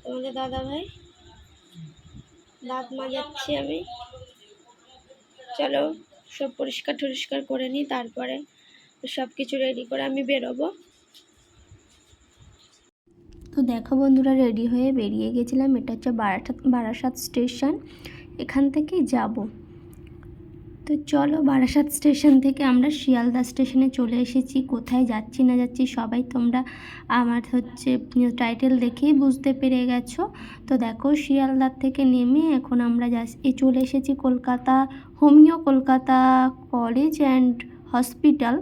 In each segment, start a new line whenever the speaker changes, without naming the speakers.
তোমাদের দাদা ভাই দাঁত মাজাচ্ছি আমি। চলো সব পরিষ্কার টরিষ্কার করে নিই, তারপরে সব কিছু রেডি করে আমি বেরোবো। তো দেখো বন্ধুরা, রেডি হয়ে বেরিয়ে গেছিলাম। এটা হচ্ছে বারাসাত স্টেশন, এখান থেকেই যাব। তো চলো, বারাসাত স্টেশন থেকে আমরা শিয়ালদা স্টেশনে চলে এসেছি। কোথায় যাচ্ছি না যাচ্ছি সবাই তোমরা আমার টাইটেল দেখেই বুঝতে পেরে গেছো। তো দেখো, শিয়ালদার থেকে নেমে এখন আমরা চলে এসেছি Kolkata Kolkata college and hospital.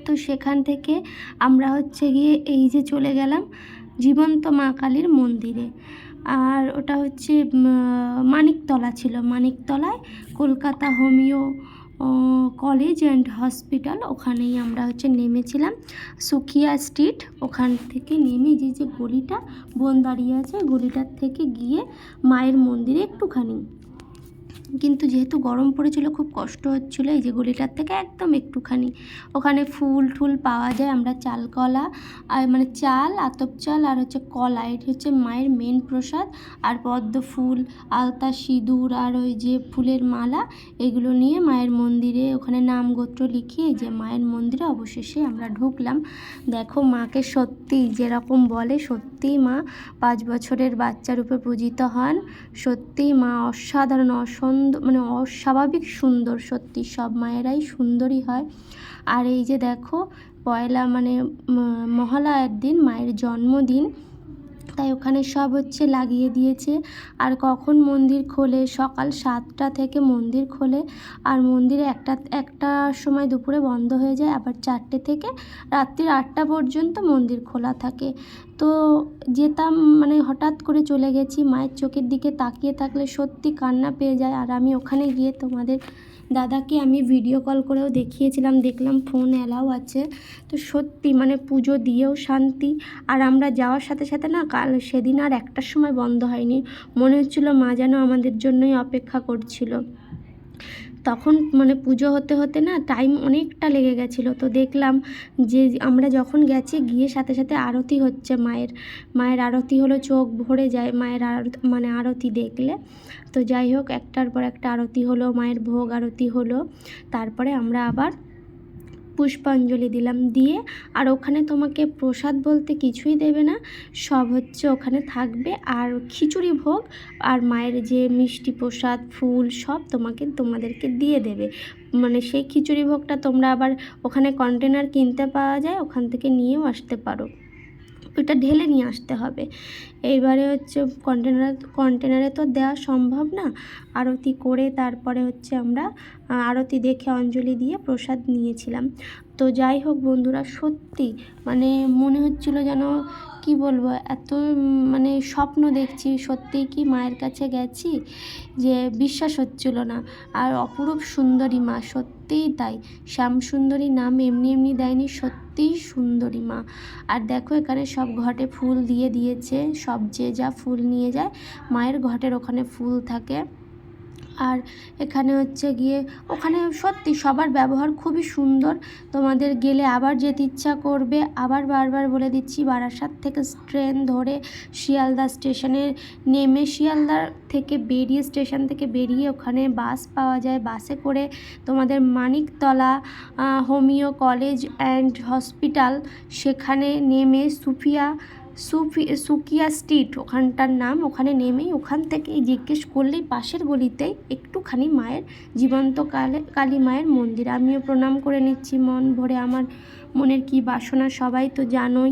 তো সেখান থেকে আমরা গিয়ে এই যে চলে গেলাম জীবন্ত মা কালীর মন্দিরে। আর ওটা হচ্ছে মানিকতলা ছিল, মানিকতলায় Kolkata homeo college and hospital, ওখানেই আমরা নেমেছিলাম। সুখিয়া স্ট্রিট, ওখান থেকে নেমে যে গলিটা বোন দাঁড়িয়ে আছে, গলিটার থেকে গিয়ে মায়ের মন্দিরে একটুখানি, কিন্তু যেহেতু গরম পড়েছিল খুব কষ্ট হচ্ছিলো, এই যে গলিটার থেকে একদম একটুখানি, ওখানে ফুল টুল পাওয়া যায়। আমরা চাল কলা আর চাল, আতপ চাল আর কলা, এটি হচ্ছে মায়ের মেন প্রসাদ। আর পদ্ম ফুল, আলতা, সিঁদুর আর ওই যে ফুলের মালা, এগুলো নিয়ে মায়ের মন্দিরে ওখানে নাম গোত্র লিখিয়ে যে মায়ের মন্দিরে অবশেষে আমরা ঢুকলাম। দেখো, মাকে সত্যি যেরকম বলে, সত্যিই মা 5 বছরের বাচ্চারূপে পূজিত হন। সত্যিই মা অসাধারণ, অস্বাভাবিক সুন্দর। সত্যি সব মায়েরাই সুন্দরী হয়। আর এই যে দেখো, পয়লা মহালয়ার দিন মায়ের জন্মদিন, তাই ওখানে সব লাগিয়ে দিয়েছে। আর কখন মন্দির খোলে? সকাল 7টা থেকে মন্দির খোলে, আর মন্দিরে একটার সময় দুপুরে বন্ধ হয়ে যায়। আবার 4টে থেকে রাত্রির 8টা পর্যন্ত মন্দির খোলা থাকে। তো যেতাম, হঠাৎ করে চলে গেছি। মায়ের চোখের দিকে তাকিয়ে থাকলে সত্যি কান্না পেয়ে যায়। আর আমি ওখানে গিয়ে তোমাদের দাদাকে আমি ভিডিও কল করেও দেখিয়েছিলাম, দেখলাম ফোন অ্যালাউ আছে। তো সত্যি পুজো দিয়েও শান্তি। আর আমরা যাওয়ার সাথে সাথে না, সেদিন আর 1টার সময় বন্ধ হয়নি। মনে হচ্ছিল মা যেন আমাদের জন্যই অপেক্ষা করছিল। তখন পুজো হতে হতে না টাইম অনেকটা লেগে গেছিলো। তো দেখলাম যে আমরা যখন গেছি, গিয়ে সাথে সাথে আরতি হচ্ছে, মায়ের আরতি হলো, চোখ ভরে যায় মায়ের আরতি দেখলে। তো যাই হোক, একটার পর একটা আরতি হলো, মায়ের ভোগ আরতি হলো। তারপরে আমরা আবার পুষ্পাঞ্জলি দিলাম, দিয়ে আর ওখানে তোমাকে প্রসাদ বলতে কিছুই দেবে না, সব ওখানে থাকবে। আর খিচুড়ি ভোগ আর মায়ের যে মিষ্টি প্রসাদ, ফুল, সব তোমাদেরকে দিয়ে দেবে। সেই খিচুড়ি ভোগটা তোমরা আবার ওখানে কন্টেনার কিনতে পাওয়া যায়, ওখান থেকে নিয়েও আসতে পারো। ওইটা ঢেলে নিয়ে আসতে হবে। এইবারে কন্টেনারে তো দেওয়া সম্ভব না। আরতি করে তারপরে আমরা আরতি দেখে অঞ্জলি দিয়ে প্রসাদ নিয়েছিলাম। তো যাই হোক বন্ধুরা, সত্যি মনে হচ্ছিল যেন কি বলবো, এত স্বপ্ন দেখছি, সত্যিই কি মায়ের কাছে গেছি, যে বিশ্বাস হচ্ছিল না। আর অপরূপ সুন্দরী মা, সত্যিই তাই। শ্যামসুন্দরী নাম এমনি এমনি দেয়নি, সত্যিই সুন্দরী মা। আর দেখো, এখানে সব ঘটে ফুল দিয়ে দিয়েছে, সব যে যা ফুল নিয়ে যায় মায়ের ঘটের ওখানে ফুল থাকে। আর এখানে গিয়ে ওখানে সত্যি সবার ব্যবহার খুবই সুন্দর। তোমাদের গেলে আবার যেতে ইচ্ছা করবে। আবার বারবার বলে দিচ্ছি, বারাসাত থেকে ট্রেন ধরে শিয়ালদা স্টেশনে নেমে, শিয়ালদার থেকে বেরিয়ে, স্টেশন থেকে বেরিয়ে ওখানে বাস পাওয়া যায়। বাসে করে তোমাদের Maniktala homeo college and hospital, সেখানে নেমে সুকিয়া স্ট্রিট ওখানটার নাম, ওখানে নেমেই ওখান থেকেই জিজ্ঞেস করলেই পাশের গলিতেই একটুখানি মায়ের জীবন্ত কালী মায়ের মন্দির। আমিও প্রণাম করে নিচ্ছি মন ভরে। আমার মনের কি বাসনা সবাই তো জানোই।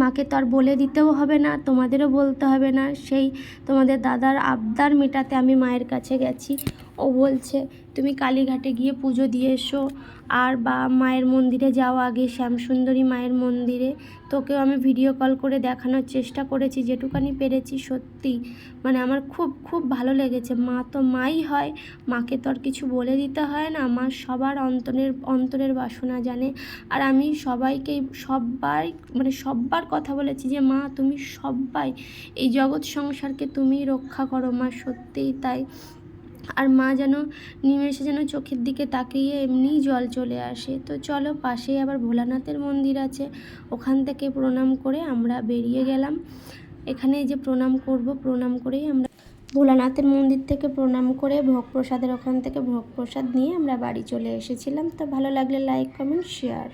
মাকে তো আর বলে দিতেও হবে না, তোমাদেরও বলতে হবে না। সেই তোমাদের দাদার আবদার মেটাতে আমি মায়ের কাছে গেছি। ও বলছে তুমি কালীঘাটে গিয়ে পুজো দিয়ে এসো, আর বা মায়ের মন্দিরে যাও আগে, শ্যামসুন্দরী মায়ের মন্দিরে। তোকেও আমি ভিডিও কল করে দেখানোর চেষ্টা করেছি যেটুকানি পেরেছি। সত্যি আমার খুব খুব ভালো লেগেছে। মা তো মাই হয়, মাকে তো আর কিছু বলে দিতে হয় না। মা সবার অন্তরের বাসনা জানে। আর আমি সবাইকেই সব্বার কথা বলেছি যে মা তুমি সব্বাই, এই জগৎ সংসারকে তুমিই রক্ষা করো মা, সত্যিই তাই। আর মা যেন নিমেষে যেন চোখের দিকে তাকিয়ে এমনিই জল চলে আসে। তো চলো, পাশেই আবার ভোলানাথের মন্দির আছে, ওখান থেকে প্রণাম করে আমরা বেরিয়ে গেলাম। এখানে এই যে প্রণাম করব, প্রণাম করেই আমরা ভোলানাথের মন্দির থেকে প্রণাম করে ভোগ প্রসাদের ওখান থেকে ভোগ প্রসাদ নিয়ে আমরা বাড়ি চলে এসেছিলাম। তো ভালো লাগলে লাইক, কমেন্ট, শেয়ার।